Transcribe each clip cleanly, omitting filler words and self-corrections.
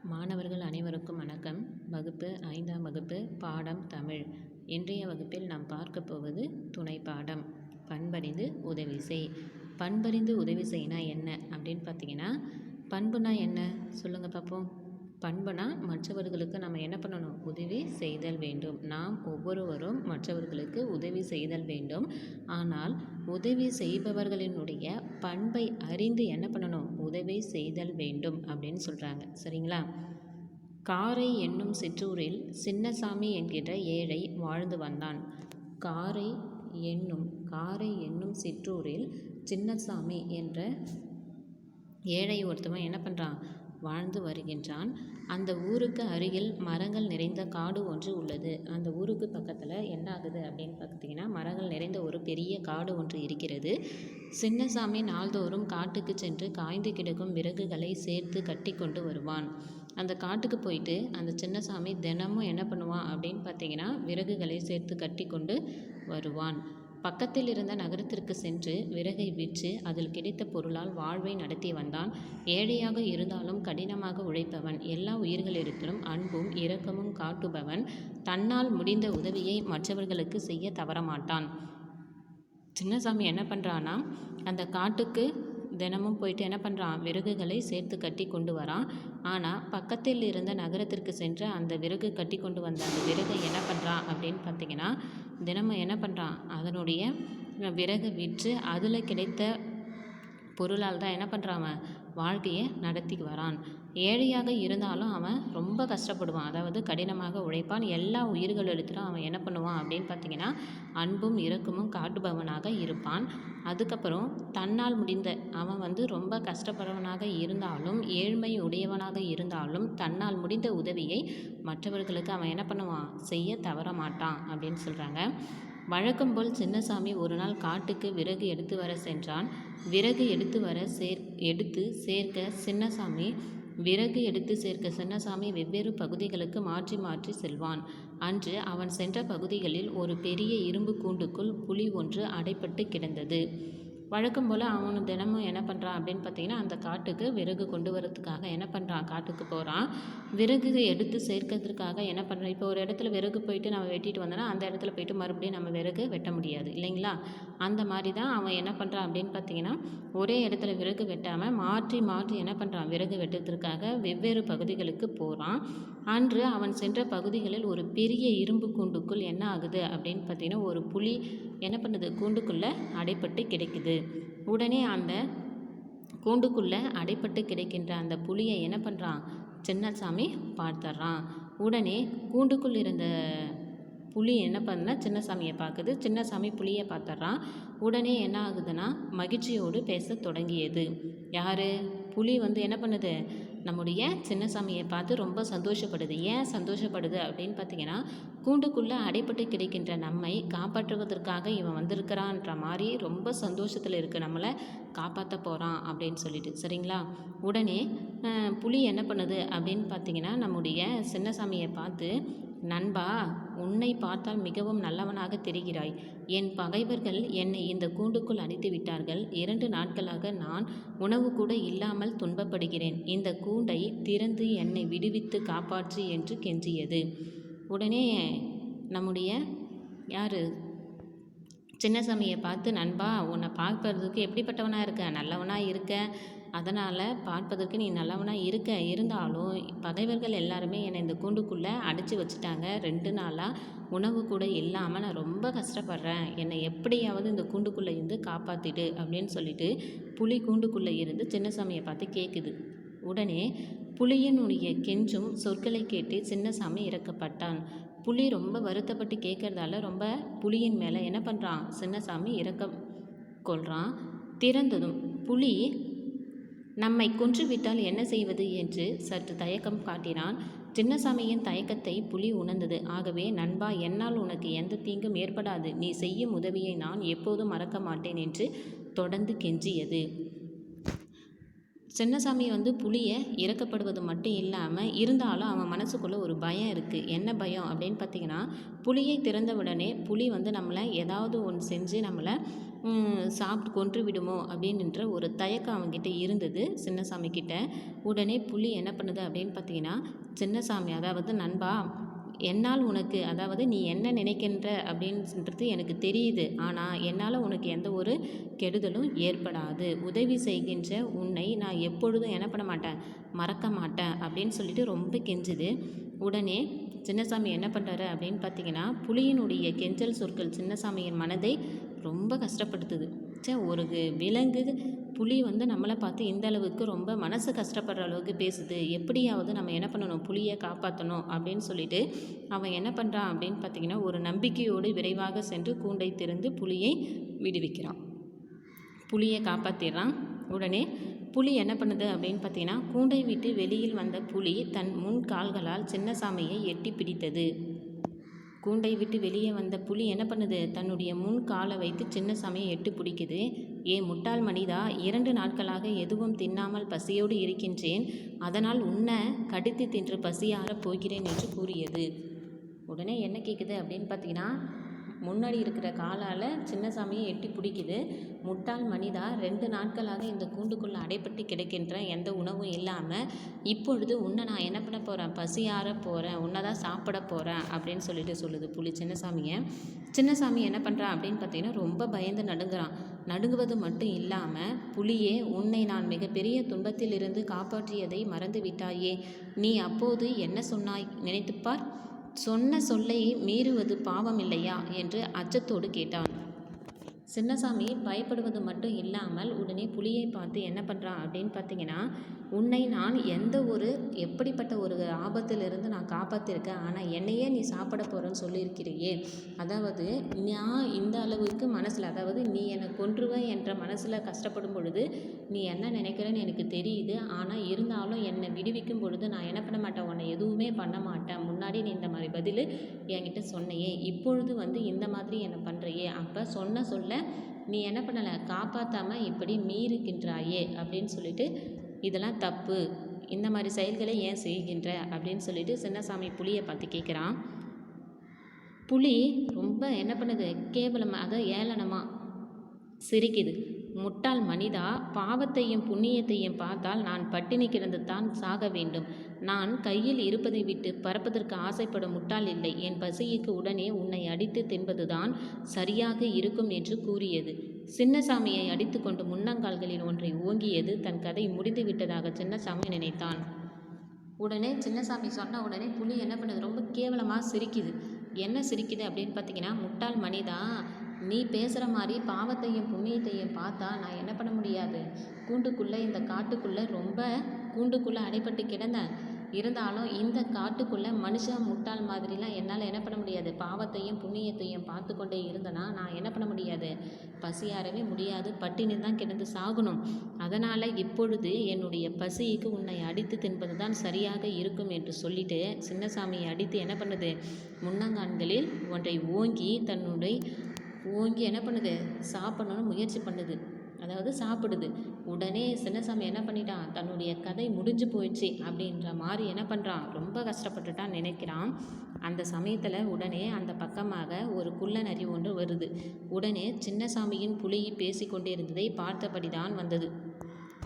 மாணவர்கள் அனைவருக்கும் வணக்கம். வகுப்பு 5ஆம் வகுப்பு பாடம் தமிழ். இன்றைய வகுப்பில் நாம் பார்க்க போவது துணை பாடம் பண்பறிந்து உதவி செய். பண்பறிந்து உதவி செய்யினா என்ன அப்படின்னு பார்த்தீங்கன்னா, பண்புனா என்ன சொல்லுங்கள் பார்ப்போம். பண்புனா மற்றவர்களுக்கு நம்ம என்ன பண்ணணும், உதவி செய்தல் வேண்டும். நாம் ஒவ்வொருவரும் மற்றவர்களுக்கு உதவி செய்தல் வேண்டும். ஆனால் உதவி செய்பவர்களினுடைய பண்பை அறிந்து என்ன பண்ணணும், உதவி செய்தல் வேண்டும் அப்படின்னு சொல்கிறாங்க. சரிங்களா? காரை என்னும் சிற்றூரில் சின்னசாமி என்கின்ற ஏழை வாழ்ந்து வந்தான். காரை என்னும் சிற்றூரில் சின்னசாமி என்ற ஏழை ஒருத்தவன் என்ன பண்ணுறான், வாழ்ந்து வருகின்றான். அந்த ஊருக்கு அருகில் மரங்கள் நிறைந்த காடு ஒன்று உள்ளது. அந்த ஊருக்கு பக்கத்தில் என்ன ஆகுது அப்படின்னு பார்த்தீங்கன்னா, மரங்கள் நிறைந்த ஒரு பெரிய காடு ஒன்று இருக்கிறது. சின்னசாமி நாள்தோறும் காட்டுக்கு சென்று காய்ந்து கிடக்கும் விறகுகளை சேர்த்து கட்டி கொண்டு வருவான். அந்த காட்டுக்கு போயிட்டு அந்த சின்னசாமி தினமும் என்ன பண்ணுவான் அப்படின்னு பார்த்தீங்கன்னா, விறகுகளை சேர்த்து கட்டி கொண்டு வருவான். பக்கத்தில் இருந்த நகரத்திற்கு சென்று விறகை விற்று அதில் கிடைத்த பொருளால் வாழ்வை நடத்தி வந்தான். ஏழையாக இருந்தாலும் கடினமாக உழைப்பவன், எல்லா உயிர்களிடத்திலும் அன்பும் இரக்கமும் காட்டுபவன், தன்னால் முடிந்த உதவியை மற்றவர்களுக்கு செய்ய தவறமாட்டான். சின்னசாமி என்ன பண்ணுறான்னா, அந்த காட்டுக்கு தினமும் போயிட்டு என்ன பண்ணுறான், விறகுகளை சேர்த்து கட்டி கொண்டு வரான். ஆனால் பக்கத்தில் இருந்த நகரத்திற்கு சென்று அந்த விறகு கட்டி கொண்டு வந்த அந்த விறகை என்ன பண்ணுறான் அப்படின்னு பார்த்தீங்கன்னா, தினமும் என்ன பண்ணுறான், அதனுடைய விறகை விற்று அதில் கிடைத்த பொருளால் தான் என்ன பண்ணுறான், அவன் வாழ்க்கையை நடத்தி வரான். ஏழையாக இருந்தாலும் அவன் ரொம்ப கஷ்டப்படுவான், அதாவது கடினமாக உழைப்பான். எல்லா உயிர்களிடத்திலும் அவன் என்ன பண்ணுவான் அப்படின்னு பார்த்தீங்கன்னா, அன்பும் இரக்கமும் காட்டுபவனாக இருப்பான். அதுக்கப்புறம் தன்னால் முடிந்த, அவன் ரொம்ப கஷ்டப்படுறவனாக இருந்தாலும் ஏழ்மை உடையவனாக இருந்தாலும் தன்னால் முடிந்த உதவியை மற்றவர்களுக்கு அவன் என்ன பண்ணுவான், செய்ய தவற மாட்டான் அப்படின்னு சொல்கிறாங்க. வழக்கம் போல் சின்னசாமி ஒரு நாள் காட்டுக்கு விறகு எடுத்து வர சென்றான். விறகு எடுத்து சேர்க்க சின்னசாமி வெவ்வேறு பகுதிகளுக்கு மாற்றி மாற்றி செல்வான். அன்று அவன் சென்ற பகுதிகளில் ஒரு பெரிய இரும்பு கூண்டுக்குள் புலி ஒன்று அடைப்பட்டு கிடந்தது. வழக்கம் போல் அவனு தினமும் என்ன பண்ணுறான் அப்படின்னு பார்த்தீங்கன்னா, அந்த காட்டுக்கு விறகு கொண்டு வரதுக்காக என்ன பண்ணுறான், காட்டுக்கு போகிறான். விறகு எடுத்து சேர்க்கறதுக்காக என்ன பண்ணுறான், இப்போ ஒரு இடத்துல விறகு போயிட்டு நம்ம வெட்டிட்டு வந்தோன்னா அந்த இடத்துல போயிட்டு மறுபடியும் நம்ம விறகு வெட்ட முடியாது இல்லைங்களா? அந்த மாதிரி தான் அவன் என்ன பண்ணுறான் அப்படின்னு பார்த்தீங்கன்னா, ஒரே இடத்துல விறகு வெட்டாமல் மாற்றி மாற்றி என்ன பண்ணுறான், விறகு வெட்டுறதுக்காக வெவ்வேறு பகுதிகளுக்கு போகிறான். அன்று அவன் சென்ற பகுதிகளில் ஒரு பெரிய இரும்பு கூண்டுக்குள் என்ன ஆகுது அப்படின்னு பார்த்தீங்கன்னா, ஒரு புலி என்ன பண்ணுது, கூண்டுக்குள்ளே அடைப்பட்டு கிடைக்குது. உடனே அந்த கூண்டுக்குள்ளே அடைப்பட்டு கிடைக்கின்ற அந்த புலியை என்ன பண்ணுறான், சின்னசாமி பார்த்துட்றான். உடனே கூண்டுக்குள் இருந்த புலி என்ன பண்ணுன்னா, சின்னசாமியை பார்க்குது. சின்னசாமி புலியை பார்த்துட்றான். உடனே என்ன ஆகுதுன்னா, மகிழ்ச்சியோடு பேச தொடங்கியது. யார், புலி என்ன பண்ணுது, நம்முடைய சின்னசாமியை பார்த்து ரொம்ப சந்தோஷப்படுது. ஏன் சந்தோஷப்படுது அப்படின்னு பார்த்தீங்கன்னா, கூண்டுக்குள்ளே அடைப்பட்டு கிடைக்கின்ற நம்மை காப்பாற்றுவதற்காக இவன் வந்திருக்கிறான்ற மாதிரி ரொம்ப சந்தோஷத்தில் இருக்குது, நம்மளை காப்பாற்ற போகிறான் அப்படின்னு சொல்லிட்டு. சரிங்களா? உடனே புலி என்ன பண்ணுது அப்படின்னு பார்த்தீங்கன்னா, நம்முடைய சின்னசாமியை பார்த்து, நண்பா, உன்னை பார்த்தால் மிகவும் நல்லவனாக தெரிகிறாய். என் பகைவர்கள் என்னை இந்த கூண்டுக்குள் அடைத்து விட்டார்கள். 2 நாட்களாக நான் உணவு கூட இல்லாமல் துன்பப்படுகிறேன். இந்த கூண்டை திறந்து என்னை விடுவித்து காப்பாற்று என்று கெஞ்சியது. உடனே நம்முடைய சின்னசாமியை பார்த்து, நண்பா, உன்னை பார்ப்பதற்கு எப்படிப்பட்டவனாக இருக்க, நல்லவனாக இருக்க, அதனால் பார்ப்பதற்கு நீ நல்லவனாக இருந்தாலும் பகைவர்கள் எல்லாருமே என்னை இந்த கூண்டுக்குள்ளே அடைச்சி வச்சுட்டாங்க. 2 நாளாக உணவு கூட இல்லாமல் நான் ரொம்ப கஷ்டப்படுறேன். என்னை எப்படியாவது இந்த கூண்டுக்குள்ளே இருந்து காப்பாற்றிடு அப்படின்னு சொல்லிட்டு புலி கூண்டுக்குள்ளே இருந்து சின்னசாமியை பார்த்து கேட்குது. உடனே புலியினுடைய கெஞ்சும் சொற்களை கேட்டு சின்னசாமி இறக்கப்பட்டான். புலி ரொம்ப வருத்தப்பட்டு கேட்கறதால ரொம்ப புலியின் மேலே என்ன பண்ணுறான், சின்னசாமி இறக்க கொள்கிறான். திறந்ததும் புலி நம்மை கொன்றுவிட்டால் என்ன செய்வது என்று சற்று தயக்கம் காட்டினான். சின்னசாமியின் தயக்கத்தை புலி உணர்ந்தது. ஆகவே, நண்பா, என்னால் உனக்கு எந்த தீங்கும் ஏற்படாது. நீ செய்யும் உதவியை நான் எப்போதும் மறக்க மாட்டேன் என்று தொடர்ந்து கெஞ்சியது. சின்னசாமி வந்து புலியை இறக்கப்படுவது மட்டும் இல்லாமல் இருந்தாலும் அவன் மனசுக்குள்ளே ஒரு பயம் இருக்குது. என்ன பயம் அப்படின்னு பார்த்திங்கன்னா, புலியை திறந்த உடனே புலி வந்து நம்மளை ஏதாவது ஒன்று செஞ்சு நம்மளை சாப்பிட்டு கொன்று விடுமோ அப்படின்ற ஒரு தயக்கம் அவங்ககிட்ட இருந்தது சின்னசாமி கிட்ட. உடனே புலி என்ன பண்ணுது அப்படின்னு பார்த்திங்கன்னா, சின்னசாமி அதாவது நண்பா, என்னால் உனக்கு அதாவது நீ என்ன நினைக்கின்ற அப்படின்றது எனக்கு தெரியுது. ஆனால் என்னால் உனக்கு எந்த ஒரு கெடுதலும் ஏற்படாது. உதவி செய்கின்ற உன்னை நான் எப்பொழுதும் என்ன பண்ண மாட்டேன், மறக்க மாட்டேன் அப்படின்னு சொல்லிட்டு ரொம்ப கெஞ்சுது. உடனே சின்னசாமி என்ன பண்ணுறாரு அப்படின்னு பார்த்தீங்கன்னா, புலியினுடைய கெஞ்சல் சொற்கள் சின்னசாமியின் மனதை ரொம்ப கஷ்டப்படுத்துது. ஒரு விலங்கு புலி வந்து நம்மளை பார்த்து இந்த அளவுக்கு ரொம்ப மனசு கஷ்டப்படுற அளவுக்கு பேசுது, எப்படியாவது நம்ம என்ன பண்ணணும், புலியை காப்பாற்றணும் அப்படின்னு சொல்லிட்டு அவன் என்ன பண்ணுறான் அப்படின்னு பார்த்திங்கன்னா, ஒரு நம்பிக்கையோடு விரைவாக சென்று கூண்டை திறந்து புலியை விடுவிக்கிறான். புலியை காப்பாற்றிடுறான். உடனே புலி என்ன பண்ணுது அப்படின்னு பார்த்தீங்கன்னா, கூண்டை விட்டு வெளியில் வந்த புலி தன் முன் கால்களால் சின்னசாமியை எட்டி பிடித்தது. கூண்டை விட்டு வெளியே வந்த புலி என்ன பண்ணுது, தன்னுடைய முன் காலை வைத்து சின்னசாமியை எட்டு பிடிக்குது. முட்டாள் மனிதா, 2 நாட்களாக எதுவும் தின்னாமல் பசியோடு இருக்கின்றேன், அதனால் உன்னை கடித்து தின்று பசியார போகிறேன் என்று கூறியது. உடனே என்ன கேட்குது அப்படின்னு பார்த்தீங்கன்னா, முன்னாடி இருக்கிற காலால் சின்னசாமியை எட்டி பிடிக்குது. முட்டாள் மனிதா, 2 நாட்களாக இந்த கூண்டுக்குள்ளே அடைப்பட்டு கிடக்கின்ற எந்த உணவும் இல்லாமல் இப்பொழுது உன்னை நான் என்ன பண்ண போகிறேன், பசியார போகிறேன், உன்னை தான் சாப்பிட போகிறேன் அப்படின்னு சொல்லிட்டு சொல்லுது புலி சின்னசாமியை. சின்னசாமி என்ன பண்ணுறான் அப்படின்னு பார்த்தீங்கன்னா, ரொம்ப பயந்து நடுங்குறான். நடுங்குவது மட்டும் இல்லாமல், புலியே, உன்னை நான் மிகப்பெரிய துன்பத்திலிருந்து காப்பாற்றியதை மறந்து விட்டாயே, நீ அப்போது என்ன சொன்னாய் நினைத்துப்பார், சொன்ன சொல்லை மீறுவது பாவம் இல்லையா என்று அச்சத்தோடு கேட்டான். சின்னசாமி பயப்படுவது மட்டும் இல்லாமல் உடனே புலியை பார்த்து என்ன பண்ணுறான் அப்படின்னு பார்த்தீங்கன்னா, உன்னை நான் எந்த ஒரு எப்படிப்பட்ட ஒரு ஆபத்திலிருந்து நான் காப்பாற்றிருக்கேன், ஆனால் என்னையே நீ சாப்பிட போகிறேன்னு சொல்லியிருக்கிறியே, அதாவது நான் இந்த அளவுக்கு மனசில், அதாவது நீ என்னை கொன்றுவேன் என்ற மனசில் கஷ்டப்படும் பொழுது நீ என்ன நினைக்கிறேன்னு எனக்கு தெரியுது, ஆனால் இருந்தாலும் என்னை விடுவிக்கும் பொழுது நான் என்ன பண்ண மாட்டேன், உன்னை எதுவுமே பண்ண மாட்டேன், முன்னாடி நீ இந்த மாதிரி பதில் என்கிட்ட சொன்னையே, இப்பொழுது வந்து இந்த மாதிரி என்னை பண்ணுறையே, அப்போ சொன்ன சொல்ல நீ என்ன பண்ணலை, காப்பாற்றாமல் இப்படி மீறுகின்றாயே அப்படின்னு சொல்லிட்டு, இதெல்லாம் தப்பு, இந்த மாதிரி செயல்களை ஏன் செய்கின்ற அப்படின்னு சொல்லிட்டு சின்னசாமி புலியை பார்த்து கேட்குறான். புலி ரொம்ப என்ன பண்ணுது, கேவலமாக, அதை ஏளனமாக சிரிக்குது. முட்டாள் மனிதா, பாவத்தையும் புண்ணியத்தையும் பார்த்தால் நான் பட்டினி கிடந்து தான் சாக வேண்டும். நான் கையில் இருப்பதை விட்டு பறப்பதற்கு ஆசைப்படும் முட்டாள் இல்லை. என் பசிக்கு உடனே உன்னை அடித்து தின்பதுதான் சரியாக இருக்கும் என்று கூறியது. சின்னசாமியை அடித்து கொண்டு முன்னங்கால்களில் ஒன்றை ஓங்கியது. தன் கதை முடிந்து விட்டதாக சின்னசாமி நினைத்தான். உடனே சின்னசாமி சொன்ன உடனே புலி என்ன பண்ணுது, ரொம்ப கேவலமாக சிரிக்குது. என்ன சிரிக்குது அப்படின்னு பார்த்தீங்கன்னா, முட்டாள் மனிதா, நீ பேசுகிற மாதிரி பாவத்தையும் புண்ணியத்தையும் பார்த்தா நான் என்ன பண்ண முடியாது, கூண்டுக்குள்ளே இந்த காட்டுக்குள்ளே ரொம்ப கூண்டுக்குள்ளே அடைப்பட்டு கிடந்தேன், இருந்தாலும் இந்த காட்டுக்குள்ளே மனுஷன் முட்டாள் மாதிரிலாம் என்னால் என்ன பண்ண முடியாது, பாவத்தையும் புண்ணியத்தையும் பார்த்து கொண்டே இருந்தேன்னா நான் என்ன பண்ண முடியாது, பசியாரவே முடியாது, பட்டினி தான் கிடந்து சாகணும். அதனால் இப்பொழுது என்னுடைய பசிக்கு உன்னை அடித்து தின்பது தான் சரியாக இருக்கும் என்று சொல்லிட்டு சின்னசாமியை அடித்து என்ன பண்ணுது, முன்னங்கான்களில் ஒன்றை ஓங்கி என்ன பண்ணுது, சாப்பிடணும்னு முயற்சி பண்ணுது, அதாவது சாப்பிடுது. உடனே சின்னசாமி என்ன பண்ணிட்டான், தன்னுடைய கதை முடிஞ்சு போயிடுச்சு அப்படின்ற மாதிரி என்ன பண்ணுறான், ரொம்ப கஷ்டப்பட்டுட்டான் நினைக்கிறான். அந்த சமயத்தில் உடனே அந்த பக்கமாக ஒரு குள்ள நரி ஒன்று வருது. உடனே சின்னசாமியின் புலி பேசி கொண்டே இருந்ததை பார்த்தபடி தான் வந்தது.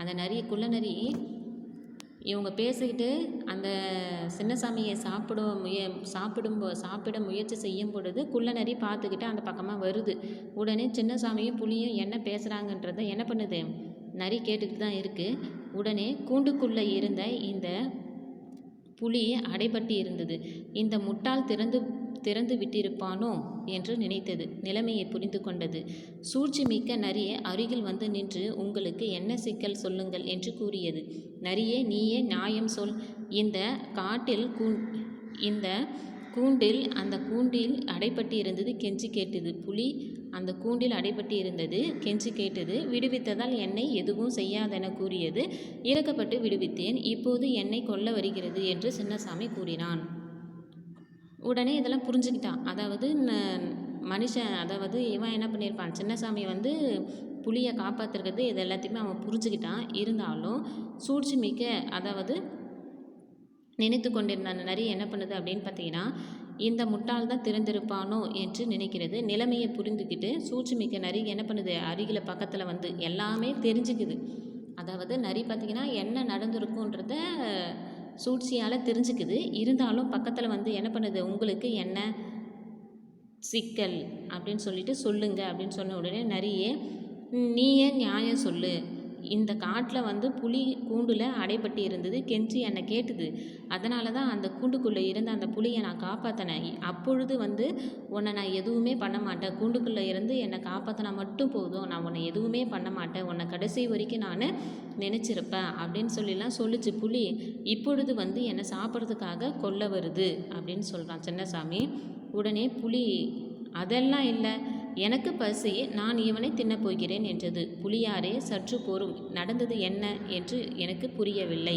அந்த குள்ள நரி இவங்க பேசிக்கிட்டு அந்த சின்னசாமியை சாப்பிட முயற்சி செய்யும் பொழுது குள்ள நரி பார்த்துக்கிட்டு அந்த பக்கமாக வருது. உடனே சின்னசாமியும் புலியும் என்ன பேசுகிறாங்கன்றதை என்ன பண்ணுது, நரி கேட்டுக்கிட்டு தான் இருக்குது. உடனே கூண்டுக்குள்ளே இருந்த இந்த புலி அடைபட்டு இருந்தது. இந்த முட்டாள் திறந்து விட்டிருப்பானோ என்று நினைத்தது. நிலைமையை புரிந்து கொண்டது. சூழ்ச்சி மிக்க நரி அருகில் வந்து நின்று, உங்களுக்கு என்ன சிக்கல் சொல்லுங்கள் என்று கூறியது. நரியே, நீயே நியாயம் சொல். இந்த கூண்டில் அடைபட்டு இருந்தது கெஞ்சி கேட்டது. புலி அந்த கூண்டில் அடைபட்டு இருந்தது கெஞ்சி கேட்டது. விடுவித்ததால் என்னை எதுவும் செய்யாதென கூறியது. இறக்கப்பட்டு விடுவித்தேன். இப்போது என்னை கொல்ல வருகிறது என்று சின்னசாமி கூறினான். உடனே இதெல்லாம் புரிஞ்சுக்கிட்டான். அதாவது மனுஷன், அதாவது இவன் என்ன பண்ணியிருப்பான், சின்னசாமி வந்து புலியை காப்பாற்றுறது இது எல்லாத்தையுமே அவன் புரிஞ்சுக்கிட்டான். இருந்தாலும் சூழ்ச்சி மிக்க அதாவது நினைத்து கொண்டிருந்த அந்த நரி என்ன பண்ணுது அப்படின்னு பார்த்தீங்கன்னா, இந்த முட்டாள் தான் திறந்திருப்பானோ என்று நினைக்கிறது. நிலைமையை புரிந்துக்கிட்டு சூழ்ச்சிமிக்க நரி என்ன பண்ணுது, அருகில் பக்கத்தில் வந்து எல்லாமே தெரிஞ்சுக்குது. அதாவது நரி பார்த்திங்கன்னா என்ன நடந்திருக்குன்றத சூழ்ச்சியால் தெரிஞ்சுக்குது. இருந்தாலும் பக்கத்தில் வந்து என்ன பண்ணுது, உங்களுக்கு என்ன சிக்கல் அப்படின்னு சொல்லிட்டு சொல்லுங்க அப்படின்னு சொன்ன உடனே நரியே, நீயே நியாயம் சொல்லு, இந்த காட்டில் வந்து புலி கூண்டில் அடைப்பட்டு இருந்தது, கெஞ்சி என்னை கேட்டுது, அதனால தான் அந்த கூண்டுக்குள்ளே இருந்த அந்த புலியை நான் காப்பாற்றினேன். அப்பொழுது வந்து உன்னை நான் எதுவுமே பண்ண மாட்டேன், கூண்டுக்குள்ளே இருந்து என்னை காப்பாற்றினா மட்டும் போதும், நான் உன்னை எதுவுமே பண்ண மாட்டேன், உன்னை கடைசி வரைக்கும் நான் நினச்சிருப்பேன் அப்படின்னு சொல்லிலாம் சொல்லிச்சு புலி. இப்பொழுது வந்து என்னை சாப்பிட்றதுக்காக கொல்ல வருது அப்படின்னு சொல்கிறான் சின்னசாமி. உடனே புலி, அதெல்லாம் இல்லை, எனக்கு பசி, நான் இவனை தின்னப் போகிறேன் என்றது. புலியாரே சற்று பொறும், நடந்தது என்ன என்று எனக்கு புரியவில்லை.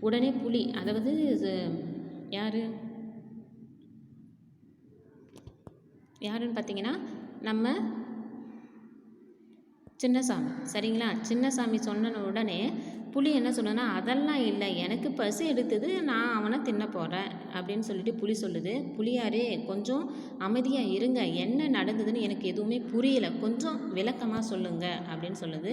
உடனே புலி, அதாவது யாருன்னு பார்த்தீங்கன்னா நம்ம சின்னசாமி, சரிங்களா? சின்னசாமி சொன்ன உடனே புலி என்ன சொன்னா, அதெல்லாம் இல்லை, எனக்கு பசி எடுத்தது, நான் அவனை தின்ன போகிறேன் அப்படின்னு சொல்லிட்டு புலி சொல்லுது. புலியாரே கொஞ்சம் அமைதியாக இருங்க, என்ன நடந்ததுன்னு எனக்கு எதுவுமே புரியலை, கொஞ்சம் விளக்கமாக சொல்லுங்க அப்படின்னு சொல்லுது.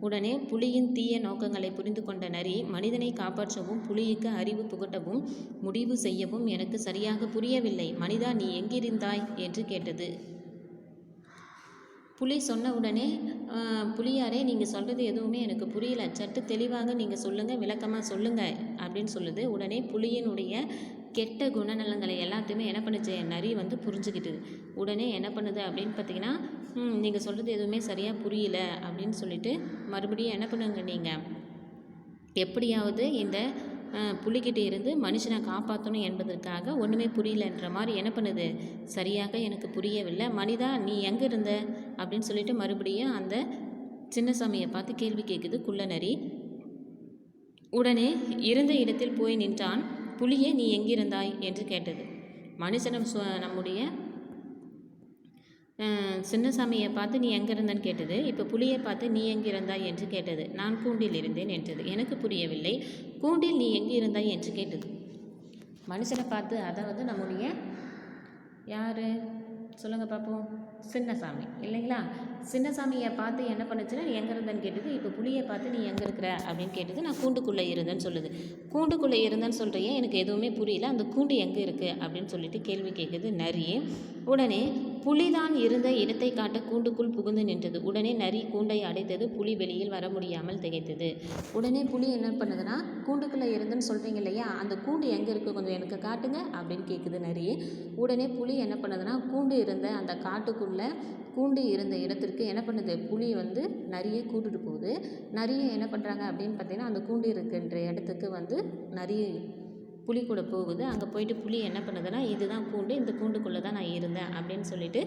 உடனே புலியின் தீய நோக்கங்களை புரிந்து கொண்ட நரி, மனிதனை காப்பாற்றவும் புலிக்கு அறிவு புகட்டவும் முடிவு செய்யவும் எனக்கு சரியாக புரியவில்லை, மனிதா நீ எங்கிருந்தாய் என்று கேட்டது. புலி சொன்ன உடனே, புலியாரே நீங்கள் சொல்கிறது எதுவுமே எனக்கு புரியல, சற்று தெளிவாக நீங்கள் சொல்லுங்கள், விளக்கமாக சொல்லுங்கள் அப்படின்னு சொல்லுது. உடனே புலியினுடைய கெட்ட குணநலங்களை எல்லாத்தையுமே என்ன பண்ணுச்சு, நரி வந்து புரிஞ்சுக்கிட்டுது. உடனே என்ன பண்ணுது அப்படின்னு பார்த்தீங்கன்னா, நீங்கள் சொல்கிறது எதுவுமே சரியாக புரியல அப்படின்னு சொல்லிட்டு மறுபடியும் என்ன பண்ணுங்க, நீங்கள் எப்படியாவது இந்த புலிக்கிட்டே இருந்து மனுஷனை காப்பாற்றணும் என்பதற்காக ஒன்றுமே புரியலன்ற மாதிரி என்ன பண்ணுது, சரியாக எனக்கு புரியவில்லை, மனிதா நீ எங்கே இருந்த அப்படின்னு சொல்லிட்டு மறுபடியும் அந்த சின்னசாமியை பார்த்து கேள்வி கேட்குது குள்ளநரி. உடனே இருந்த இடத்தில் போய் நின்றான். புலியே நீ எங்கிருந்தாய் என்று கேட்டது. மனுஷனம் நம்முடைய சின்னசாமியை பார்த்து நீ எங்கே இருந்தன்னு கேட்டது. இப்போ புலியை பார்த்து நீ எங்கே இருந்தாய் என்று கேட்டது. நான் கூண்டில் இருந்தேன் என்றது. எனக்கு புரியவில்லை, கூண்டில் நீ எங்கே இருந்தாய் என்று கேட்டது. மனுஷனை பார்த்து, அதாவது நம்முடைய யார் சொல்லுங்கள் பார்ப்போம், சின்னசாமி இல்லைங்களா? சின்னசாமியை பார்த்து என்ன பண்ணுச்சுன்னா நீ எங்கே இருந்தேன்னு கேட்டது. இப்போ புலியை பார்த்து நீ எங்கே இருக்கிற அப்படின்னு கேட்டது. நான் கூண்டுக்குள்ளே இருந்தேன்னு சொல்லுது. கூண்டுக்குள்ளே இருந்தேன்னு சொல்கிறியே, எனக்கு எதுவுமே புரியல, அந்த கூண்டு எங்கே இருக்குது அப்படின்னு சொல்லிட்டு கேள்வி கேட்குது நரி. உடனே புலிதான் இருந்த இடத்தை காட்ட கூண்டுக்குள் புகுந்து நின்றது. உடனே நரி கூண்டை அடைத்தது. புலி வெளியில் வர முடியாமல் திகைத்தது. உடனே புலி என்ன பண்ணுதுன்னா, கூண்டுக்குள்ளே இருந்துன்னு சொல்கிறீங்க இல்லையா, அந்த கூண்டு எங்கே இருக்குது கொஞ்சம் எனக்கு காட்டுங்க அப்படின்னு கேட்குது நரி. உடனே புலி என்ன பண்ணுதுன்னா, கூண்டு இருந்த அந்த காட்டுக்குள்ளே கூண்டு இருந்த இடத்திற்கு என்ன பண்ணுது, புலி வந்து நரியை கூட்டுட்டு போகுது. நரியை என்ன பண்ணுறாங்க அப்படின்னு பார்த்தீங்கன்னா, அந்த கூண்டு இருக்கின்ற இடத்துக்கு வந்து நரி புலி கூட போகுது. அங்கே போயிட்டு புலி என்ன பண்ணுதுன்னா, இதுதான் கூண்டு, இந்த கூண்டுக்குள்ளே தான் நான் இருந்தேன் அப்படின்னு சொல்லிட்டு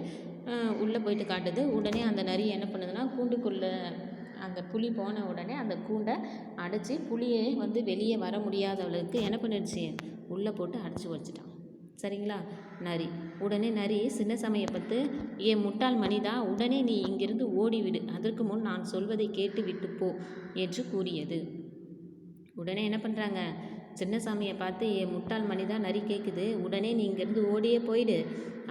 உள்ளே போயிட்டு காட்டுது. உடனே அந்த நரி என்ன பண்ணுதுன்னா, கூண்டுக்குள்ளே அந்த புலி போன உடனே அந்த கூண்டை அடைச்சி புலியை வந்து வெளியே வர முடியாத அளவுக்கு என்ன பண்ணிடுச்சு, உள்ளே போட்டு அடைச்சி வச்சுட்டான். சரிங்களா நரி. உடனே நரி சின்னசாமியை பார்த்து, ஏன் முட்டாள் மனிதா, உடனே நீ இங்கிருந்து ஓடிவிடு, அதற்கு முன் நான் சொல்வதை கேட்டு விட்டு போ என்று கூறியது. உடனே என்ன பண்ணுறாங்க, சின்னசாமியை பார்த்து, ஏன் முட்டாள் மனிதா, நரி கேட்குது, உடனே நீ இங்கேருந்து ஓடியே போயிடு,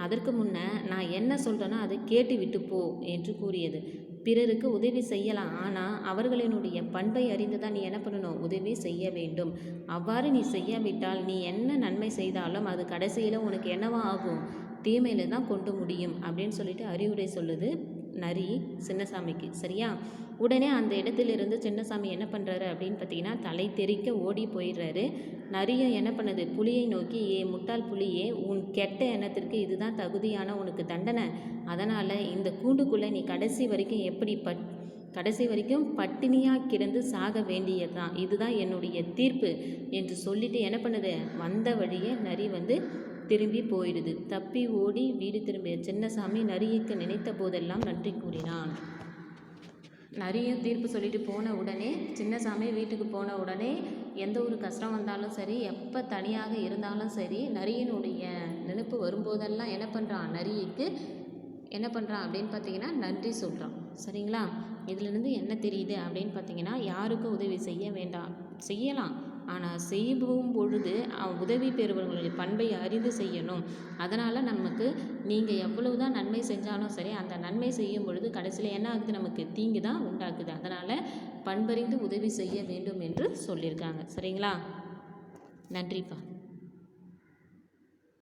அதற்கு முன்ன நான் என்ன சொல்கிறேனோ அதை கேட்டு விட்டு போ என்று கூறியது. பிறருக்கு உதவி செய்யலாம், ஆனால் அவர்களினுடைய பண்பை அறிந்து தான் நீ என்ன பண்ணணும், உதவி செய்ய வேண்டும். அவ்வாறு நீ செய்யாவிட்டால் நீ என்ன நன்மை செய்தாலும் அது கடைசியில் உனக்கு என்னவா ஆகும், தீமையில் தான் கொண்டு முடியும் அப்படின்னு சொல்லிட்டு அறிவுரை சொல்லுது நரி சின்னசாமிக்கு. சரியா? உடனே அந்த இடத்திலிருந்து சின்னசாமி என்ன பண்ணுறாரு அப்படின்னு பார்த்தீங்கன்னா, தலை தெறிக்க ஓடி போயிடுறாரு. நரியும் என்ன பண்ணுது, புலியை நோக்கி, ஏ முட்டாள் புலியே, உன் கெட்ட எண்ணத்திற்கு இதுதான் தகுதியான உனக்கு தண்டனை, அதனால் இந்த கூண்டுக்குள்ளே நீ கடைசி வரைக்கும் பட்டினியாக கிடந்து சாக வேண்டியதுதான், இதுதான் என்னுடைய தீர்ப்பு என்று சொல்லிட்டு என்ன பண்ணுது, வந்த வழியே நரி வந்து திரும்பி போயிடுது. தப்பி ஓடி வீடு திரும்பிய சின்னசாமி நரிக்கு நினைத்த போதெல்லாம் நன்றி கூறினான். நரியும் தீர்ப்பு சொல்லிட்டு போன உடனே சின்னசாமி வீட்டுக்கு போன உடனே எந்த ஒரு கஷ்டம் வந்தாலும் சரி, எப்போ தனியாக இருந்தாலும் சரி, நரியினுடைய நினைப்பு வரும்போதெல்லாம் என்ன பண்ணுறான், நரிக்கு என்ன பண்ணுறான் அப்படின்னு பார்த்தீங்கன்னா நன்றி சொல்கிறான். சரிங்களா? இதிலிருந்து என்ன தெரியுது அப்படின்னு பார்த்தீங்கன்னா, யாருக்கும் உதவி செய்ய வேண்டாம், செய்யலாம். ஆனால் செய்யும் பொழுது உதவி பெறுபவர்களுடைய பண்பை அறிந்து செய்யணும். அதனால் நமக்கு நீங்கள் எவ்வளவு தான் நன்மை செஞ்சாலும் சரி, அந்த நன்மை செய்யும் பொழுது கடைசியில் என்ன ஆகுது, நமக்கு தீங்கு தான் உண்டாக்குது. அதனால் பண்பறிந்து உதவி செய்ய வேண்டும் என்று சொல்லியிருக்காங்க. சரிங்களா? நன்றிப்பா.